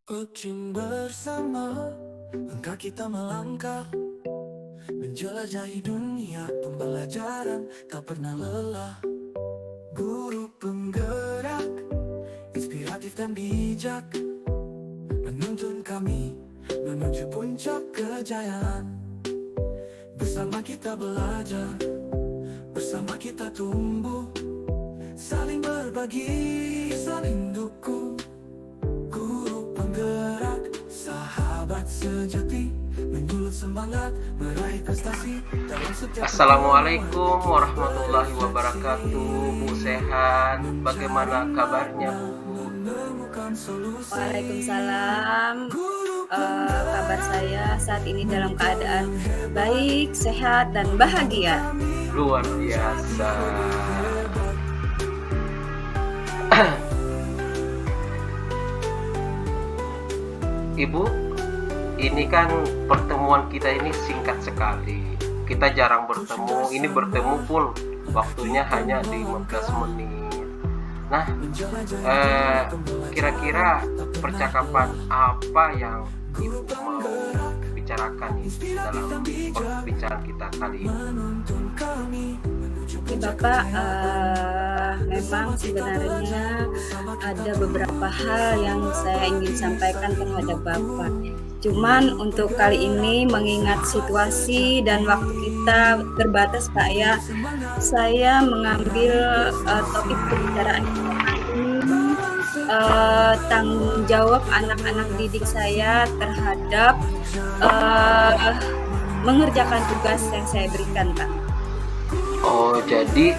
Kucing bersama, langkah kita melangkah menjelajahi dunia. Pembelajaran tak pernah lelah. Guru penggerak, inspiratif dan bijak, menuntun kami menuju puncak kejayaan. Bersama kita belajar, bersama kita tumbuh, saling berbagi, saling dukung. Guru penggerak, sahabat sejati, menyulut semangat, meraih prestasi dalam setiap. Assalamualaikum warahmatullahi wabarakatuh. Bu sehat, bagaimana kabarnya Bu? Waalaikumsalam. Kabar saya saat ini dalam keadaan baik, sehat, dan bahagia. Luar biasa. Ibu, ini kan pertemuan kita ini singkat sekali. Kita jarang bertemu. Ini bertemu pun waktunya hanya 15 menit. Nah, kira-kira percakapan apa yang Ibu mau bicarakan dalam perbincangan kita kali ini? Oke Bapak, memang sebenarnya ada beberapa hal yang saya ingin sampaikan terhadap Bapak. Cuman untuk kali ini mengingat situasi dan waktu kita terbatas Pak ya, saya mengambil topik pembicaraan ini tanggung jawab anak-anak didik saya terhadap mengerjakan tugas yang saya berikan Pak. Oh, jadi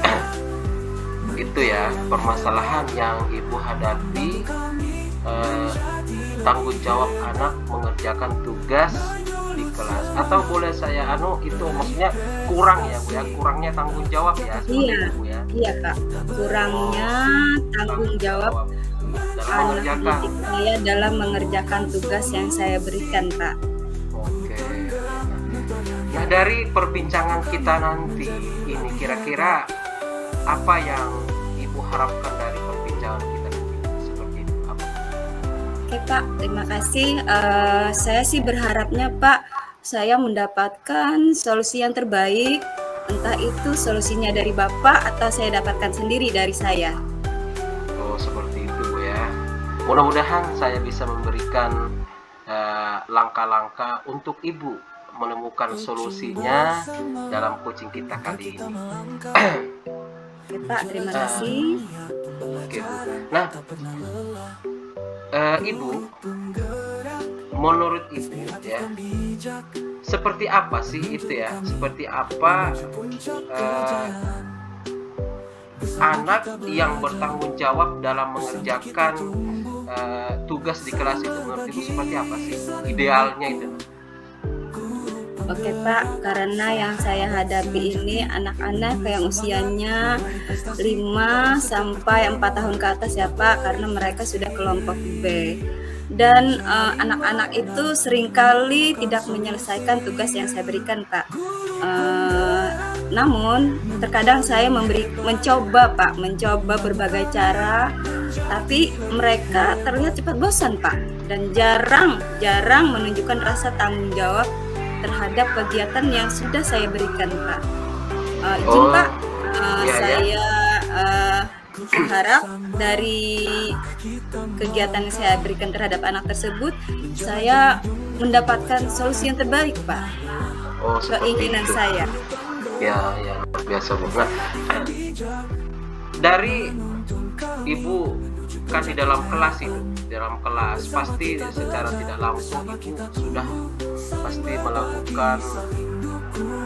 itu ya permasalahan yang Ibu hadapi, tanggung jawab anak mengerjakan tugas di kelas, atau boleh saya itu maksudnya kurang ya Bu ya, kurangnya tanggung jawab ya seperti Iya, Bu ya. iya Kak, kurangnya tanggung jawab dalam anak mengerjakan. didik saya dalam mengerjakan tugas yang saya berikan Pak. Oke. Nah, dari perbincangan kita nanti ini kira-kira apa yang Ibu harapkan dari perbincangan kita nanti? Seperti itu apa? Oke Pak, terima kasih. Saya sih berharapnya Pak, saya mendapatkan solusi yang terbaik, entah itu solusinya dari Bapak atau saya dapatkan sendiri dari saya. Oh, seperti itu Bu ya. Mudah-mudahan saya bisa memberikan langkah-langkah untuk Ibu menemukan solusinya dalam coaching kita kali ini. Oke Pak, terima kasih. Oke Bu. Nah, Ibu, menurut Ibu ya, seperti apa sih itu ya? Seperti apa anak yang bertanggung jawab dalam mengerjakan tugas di kelas itu? Menurut Ibu seperti apa sih idealnya itu? Oke Pak, karena yang saya hadapi ini anak-anak yang usianya 5 sampai 4 tahun ke atas ya Pak, karena mereka sudah kelompok B. Dan anak-anak itu seringkali tidak menyelesaikan tugas yang saya berikan Pak. Namun terkadang saya mencoba berbagai cara, tapi mereka terlihat cepat bosan Pak, dan jarang menunjukkan rasa tanggung jawab terhadap kegiatan yang sudah saya berikan Pak. Izin Pak, saya harap dari kegiatan yang saya berikan terhadap anak tersebut, saya mendapatkan solusi yang terbaik Pak. Oh, keinginan itu. Saya. Ya, luar biasa Bu. Nah, dari Ibu kan di dalam kelas pasti secara tidak langsung Ibu sudah pasti melakukan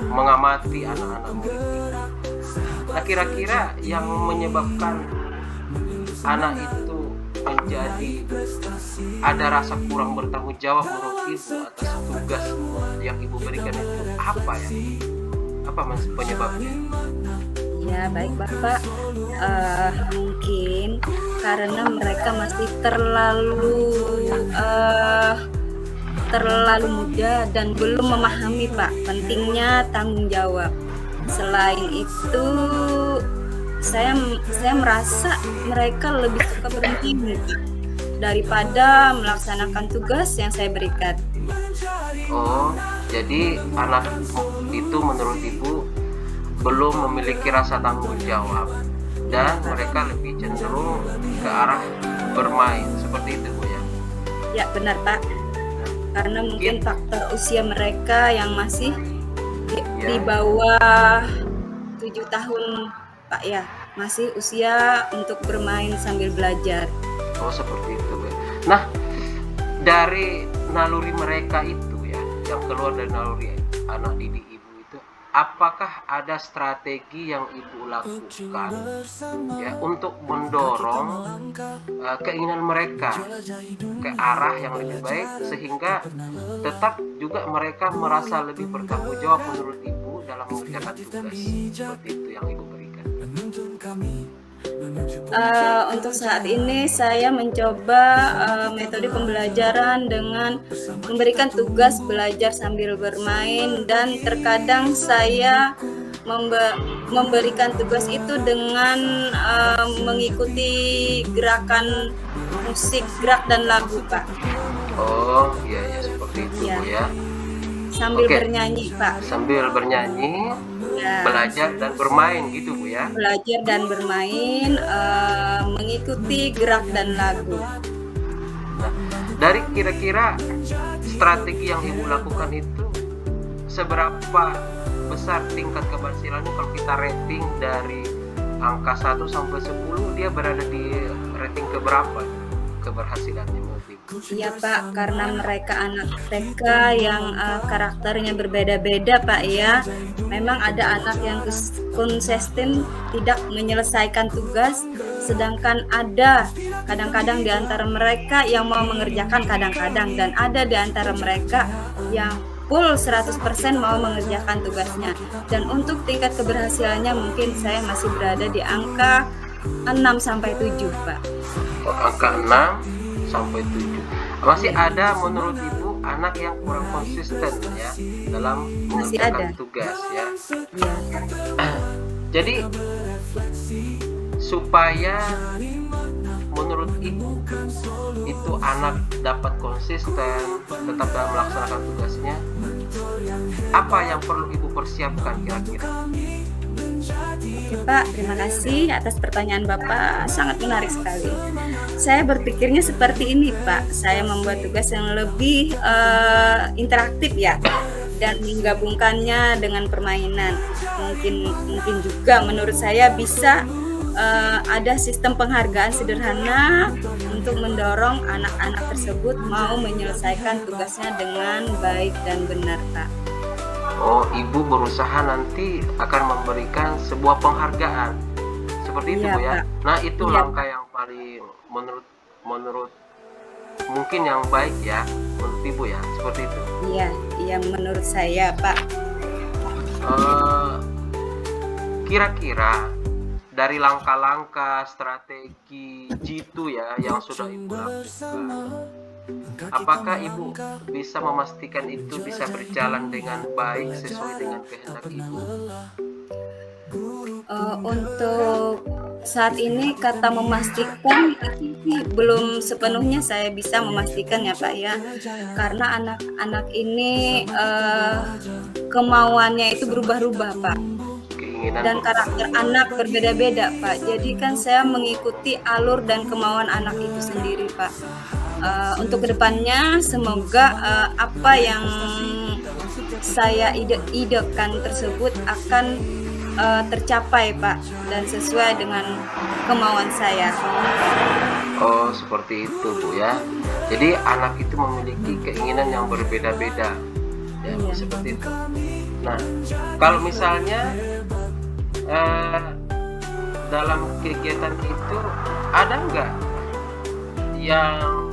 mengamati anak-anak murid Ibu. Nah, kira-kira yang menyebabkan anak itu menjadi ada rasa kurang bertanggung jawab menurut Ibu atas tugas yang Ibu berikan itu apa ya? Apa penyebabnya? Ya baik Bapak, mungkin karena mereka masih terlalu muda dan belum memahami Pak pentingnya tanggung jawab. Selain itu, saya merasa mereka lebih suka bermain Pak. daripada melaksanakan tugas yang saya berikan. Oh, jadi anak itu menurut ibu belum memiliki rasa tanggung jawab dan mereka lebih cenderung ke arah bermain, seperti itu Bu ya? Ya benar Pak, karena mungkin faktor usia mereka yang masih di bawah 7 tahun Pak ya, masih usia untuk bermain sambil belajar. Oh seperti itu Bu. Nah, dari naluri mereka itu ya, yang keluar dari naluri anak didik ibu itu, apakah ada strategi yang ibu lakukan ya untuk mendorong keinginan mereka ke arah yang lebih baik sehingga tetap juga mereka merasa lebih bertanggung jawab menurut ibu dalam mengerjakan tugas seperti itu yang ibu berikan? Untuk saat ini saya mencoba metode pembelajaran dengan memberikan tugas belajar sambil bermain, dan terkadang saya memberikan tugas itu dengan mengikuti gerakan musik, gerak dan lagu Pak. Oh iya ya, seperti itu Ya. Bu ya. Sambil Oke. bernyanyi Pak. Sambil bernyanyi, Ya. belajar dan bermain gitu Bu ya. Belajar dan bermain, mengikuti gerak dan lagu. Nah, dari kira-kira strategi yang ibu lakukan itu, seberapa besar tingkat keberhasilannya kalau kita rating dari angka 1 sampai 10, dia berada di rating keberapa keberhasilannya menurut ibu? Iya Pak, karena mereka anak TK yang karakternya berbeda-beda Pak ya. Memang ada anak yang konsisten tidak menyelesaikan tugas, sedangkan ada kadang-kadang di antara mereka yang mau mengerjakan kadang-kadang, dan ada di antara mereka yang full 100% mau mengerjakan tugasnya. Dan untuk tingkat keberhasilannya mungkin saya masih berada di angka 6 sampai 7 Pak. Angka 6 sampai 7. Masih ada menurut ibu anak yang kurang konsisten ya dalam Masih mengerjakan ada. tugas ya. Iya. Jadi supaya menurut ibu itu anak dapat konsisten tetap dalam melaksanakan tugasnya, apa yang perlu ibu persiapkan kira-kira? Oke Pak, terima kasih atas pertanyaan Bapak, sangat menarik sekali. Saya berpikirnya seperti ini Pak, saya membuat tugas yang lebih interaktif ya, dan menggabungkannya dengan permainan. Mungkin juga menurut saya bisa ada sistem penghargaan sederhana untuk mendorong anak-anak tersebut mau menyelesaikan tugasnya dengan baik dan benar Pak. Oh, ibu berusaha nanti akan memberikan sebuah penghargaan seperti itu Iya, Bu ya. Pak. Nah itu Iya. langkah yang paling menurut mungkin yang baik ya menurut ibu ya, seperti itu. Iya menurut saya Pak. Kira-kira dari langkah-langkah strategi jitu ya yang sudah ibu lakukan, apakah ibu bisa memastikan itu bisa berjalan dengan baik sesuai dengan kehendak ibu? Untuk saat ini kata memastikan itu sih belum sepenuhnya saya bisa memastikan ya Pak ya, karena anak-anak ini kemauannya itu berubah-ubah Pak, Keinginan dan karakter anak berbeda-beda Pak. Jadi kan saya mengikuti alur dan kemauan anak itu sendiri Pak. Untuk kedepannya semoga apa yang saya idekan tersebut akan tercapai Pak, dan sesuai dengan kemauan saya. Oh seperti itu Bu ya. Jadi anak itu memiliki keinginan yang berbeda-beda ya, Iya. seperti itu. Nah kalau misalnya dalam kegiatan itu ada nggak yang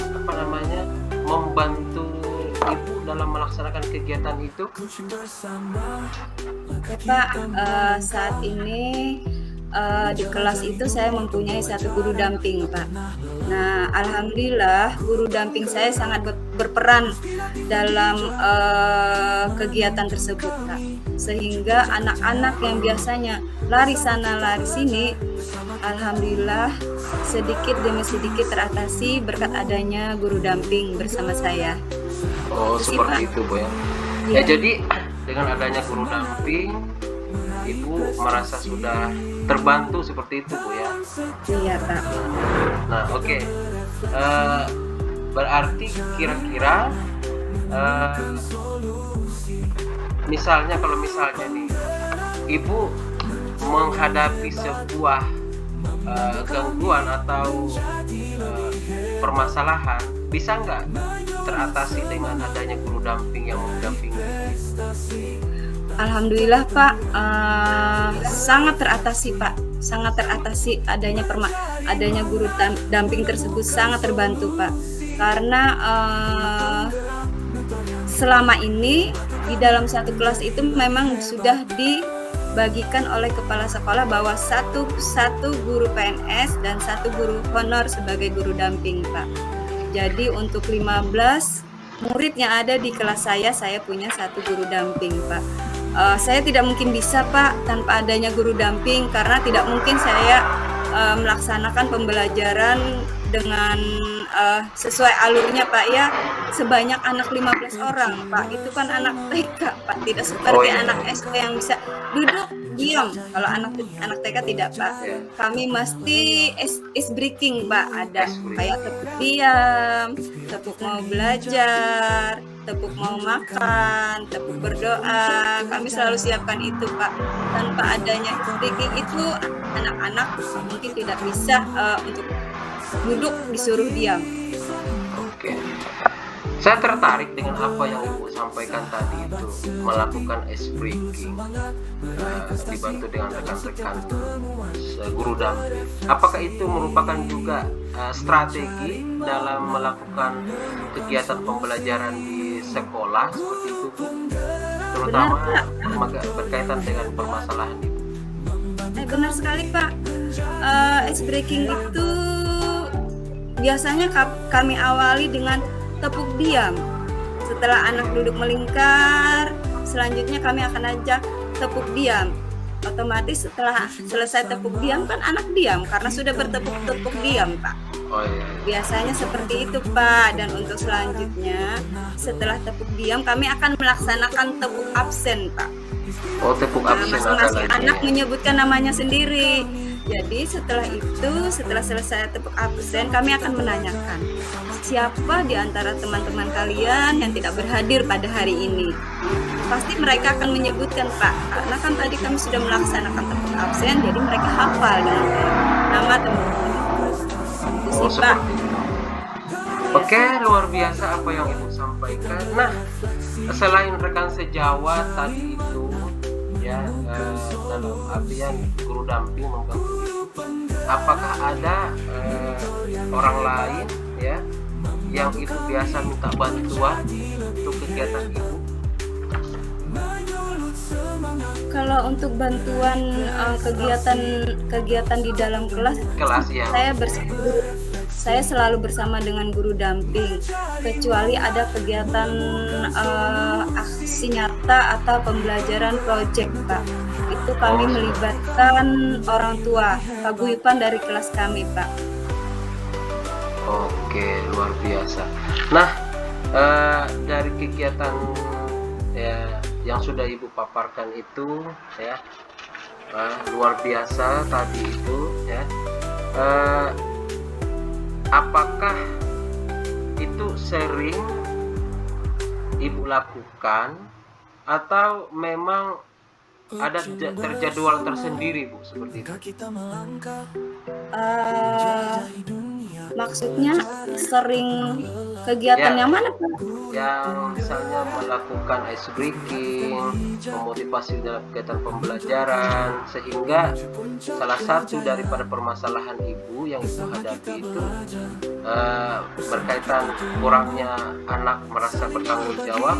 membantu ibu dalam melaksanakan kegiatan itu? Oke Pak, saat ini di kelas itu saya mempunyai satu guru damping Pak. Nah alhamdulillah guru damping saya sangat berperan dalam kegiatan tersebut Pak, sehingga anak-anak yang biasanya lari sana lari sini Alhamdulillah sedikit demi sedikit teratasi berkat adanya guru damping bersama saya. Oh, Itu sih, seperti Pak. itu Bu ya. Iya. Jadi dengan adanya guru damping, Ibu merasa sudah terbantu seperti itu Bu ya. Iya, Pak. Nah, oke. Berarti kira-kira misalnya kalau misalnya nih Ibu menghadapi sebuah gangguan atau permasalahan, bisa nggak teratasi dengan adanya guru damping yang mendampingi? Alhamdulillah Pak, sangat teratasi Pak, sangat teratasi adanya guru damping tersebut, sangat terbantu Pak, karena selama ini di dalam satu kelas itu memang sudah dibagikan oleh kepala sekolah bahwa satu guru PNS dan satu guru honor sebagai guru damping Pak. Jadi untuk 15 murid yang ada di kelas saya punya satu guru damping Pak. Saya tidak mungkin bisa Pak tanpa adanya guru damping, karena tidak mungkin saya melaksanakan pembelajaran dengan sesuai alurnya Pak ya, sebanyak anak 15 orang Pak. Itu kan anak TK Pak, tidak seperti anak SD yang bisa duduk diam. Kalau anak TK tidak Pak, kami mesti ice breaking Pak, ada kayak tepuk diam, tepuk mau belajar, tepuk mau makan, tepuk berdoa. Kami selalu siapkan itu Pak. Tanpa adanya ice breaking itu anak-anak mungkin tidak bisa untuk duduk disuruh diam. Oke. Saya tertarik dengan apa yang Ibu sampaikan tadi itu, melakukan ice breaking, dibantu dengan rekan-rekan guru damping. Apakah itu merupakan juga strategi dalam melakukan kegiatan pembelajaran di sekolah seperti itu Bu? Terutama berkaitan dengan permasalahan Ibu. Benar sekali Pak. Ice breaking itu biasanya kami awali dengan tepuk diam. Setelah anak duduk melingkar, selanjutnya kami akan ajak tepuk diam. Otomatis setelah selesai tepuk diam kan anak diam karena sudah bertepuk-tepuk diam Pak. Oh, iya. Biasanya seperti itu Pak. Dan untuk selanjutnya setelah tepuk diam kami akan melaksanakan tepuk absen Pak. Oh, tepuk absen. Masing-masing anak menyebutkan namanya sendiri. Jadi setelah selesai tepuk absen, kami akan menanyakan siapa di antara teman-teman kalian yang tidak berhadir pada hari ini. Pasti mereka akan menyebutkan Pak, karena kan tadi kami sudah melaksanakan tepuk absen, jadi mereka hafal dengan nama teman-teman. Itu sih Pak. Oke, luar biasa apa yang Ibu sampaikan. Nah, selain rekan sejawat tadi itu ya, dalam artian guru damping mengganggu Ibu, apakah ada orang lain ya yang Ibu biasa minta bantuan untuk kegiatan Ibu? Kalau untuk bantuan kegiatan di dalam kelas ya, saya selalu bersama dengan guru damping, kecuali ada kegiatan aksi nyata atau pembelajaran proyek Pak. Itu kami melibatkan orang tua, paguyuban dari kelas kami Pak. Oke, luar biasa. Nah, dari kegiatan ya yang sudah Ibu paparkan itu ya, luar biasa tadi itu ya. Apakah itu sering Ibu lakukan atau memang ada terjadwal tersendiri Bu seperti itu? Maksudnya sering kegiatan yang mana Pak? Yang misalnya melakukan ice breaking, memotivasi dalam kegiatan pembelajaran, sehingga salah satu daripada permasalahan Ibu yang Ibu hadapi itu berkaitan kurangnya anak merasa bertanggung jawab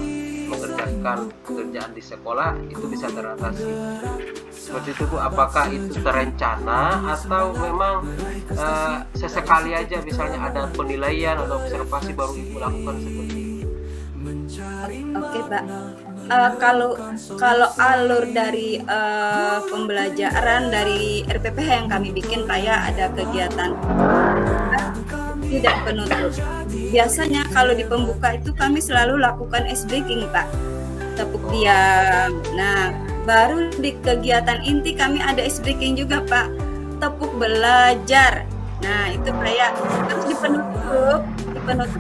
mengerjakan pekerjaan di sekolah, itu bisa teratasi. Seperti itu Bu, apakah itu terencana atau memang sesekali aja misalnya ada penilaian atau observasi baru Ibu lakukan seperti itu? Oke Pak, kalau kalau alur dari pembelajaran dari RPPH yang kami bikin kayak ada kegiatan tidak penutup. Biasanya kalau di pembuka itu kami selalu lakukan ice breaking, Pak. Tepuk diam. Nah, baru di kegiatan inti kami ada ice breaking juga, Pak. Tepuk belajar. Nah, itu kayak terus di penutup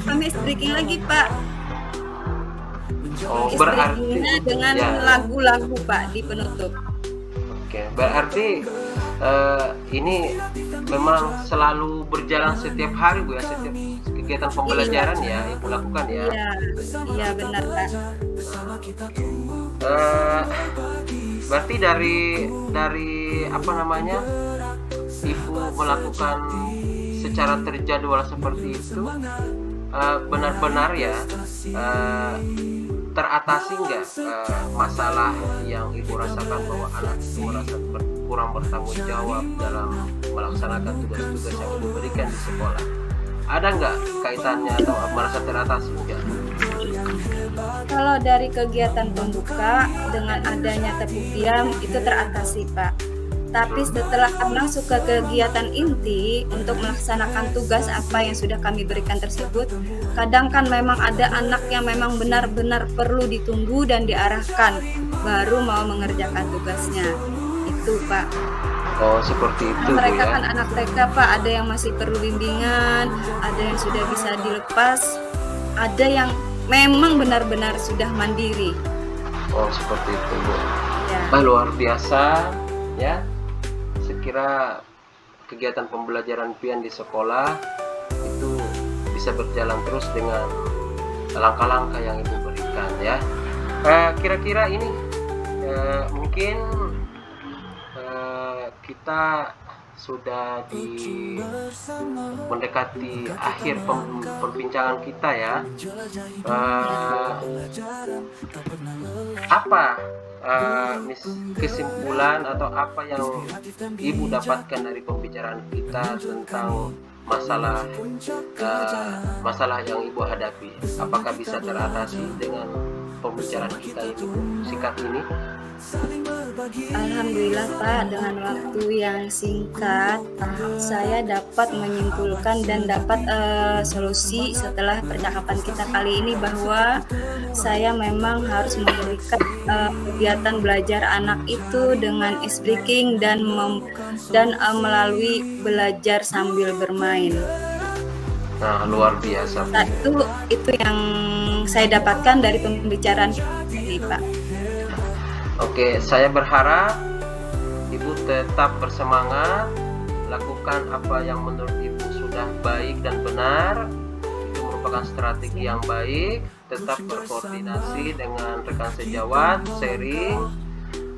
kami ice breaking lagi, Pak. Oh, Ice berarti breakingnya dengan ya. lagu-lagu, Pak, di penutup. Oke, berarti ini memang selalu berjalan setiap hari Bu ya, setiap kegiatan pembelajaran ya Ibu lakukan ya. Iya, iya benar, Pak. Eh, Berarti dari apa namanya, Ibu melakukan secara terjadwal seperti itu, benar-benar ya teratasi nggak masalah yang Ibu rasakan bahwa anak itu merasa kurang bertanggung jawab dalam melaksanakan tugas-tugas yang Ibu berikan di sekolah? Ada nggak kaitannya atau merasa teratasi nggak? Kalau dari kegiatan pembuka dengan adanya tepuk diam itu teratasi, Pak. Tapi setelah masuk ke kegiatan inti untuk melaksanakan tugas apa yang sudah kami berikan tersebut, kadang kan memang ada anak yang memang benar-benar perlu ditunggu dan diarahkan baru mau mengerjakan tugasnya. Itu, Pak. Oh, seperti itu Bu Mereka ya. kan anak TK, Pak, ada yang masih perlu bimbingan, ada yang sudah bisa dilepas, ada yang memang benar-benar sudah mandiri. Oh, seperti itu Bu. Ya. Luar biasa ya. Sekira kegiatan pembelajaran pian di sekolah itu bisa berjalan terus dengan langkah-langkah yang Ibu berikan ya. Kira-kira ini mungkin kita sudah mendekati akhir perbincangan kita ya. Apa kesimpulan atau apa yang Ibu dapatkan dari pembicaraan kita tentang masalah yang Ibu hadapi? Apakah bisa teratasi dengan pembicaraan kita itu singkat ini? Alhamdulillah, Pak, dengan waktu yang singkat saya dapat menyimpulkan dan dapat solusi setelah percakapan kita kali ini bahwa saya memang harus memberikan kegiatan belajar anak itu dengan ice breaking dan melalui belajar sambil bermain. Nah, luar biasa. Nah, itu yang saya dapatkan dari pembicaraan ini, Pak. Oke, saya berharap Ibu tetap bersemangat, lakukan apa yang menurut Ibu sudah baik dan benar. Itu merupakan strategi yang baik. Tetap berkoordinasi dengan rekan sejawat, sharing.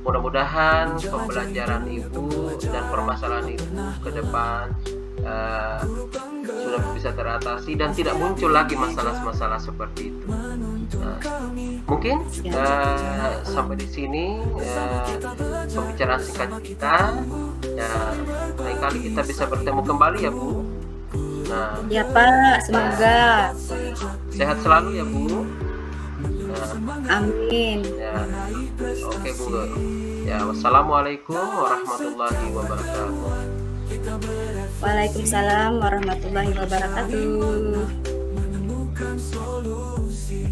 Mudah-mudahan pembelajaran Ibu dan permasalahan Ibu ke depan sudah bisa teratasi dan tidak muncul lagi masalah-masalah seperti itu. Nah, mungkin sampai di sini pembicaraan singkat kita. Ya, lain kali kita bisa bertemu kembali ya Bu. Nah, Ya, Pak, semoga. sehat selalu ya Bu. Nah, Amin. ya, oke Bu. Ya, wassalamualaikum warahmatullahi wabarakatuh. Waalaikumsalam warahmatullahi wabarakatuh. menemukan solusi.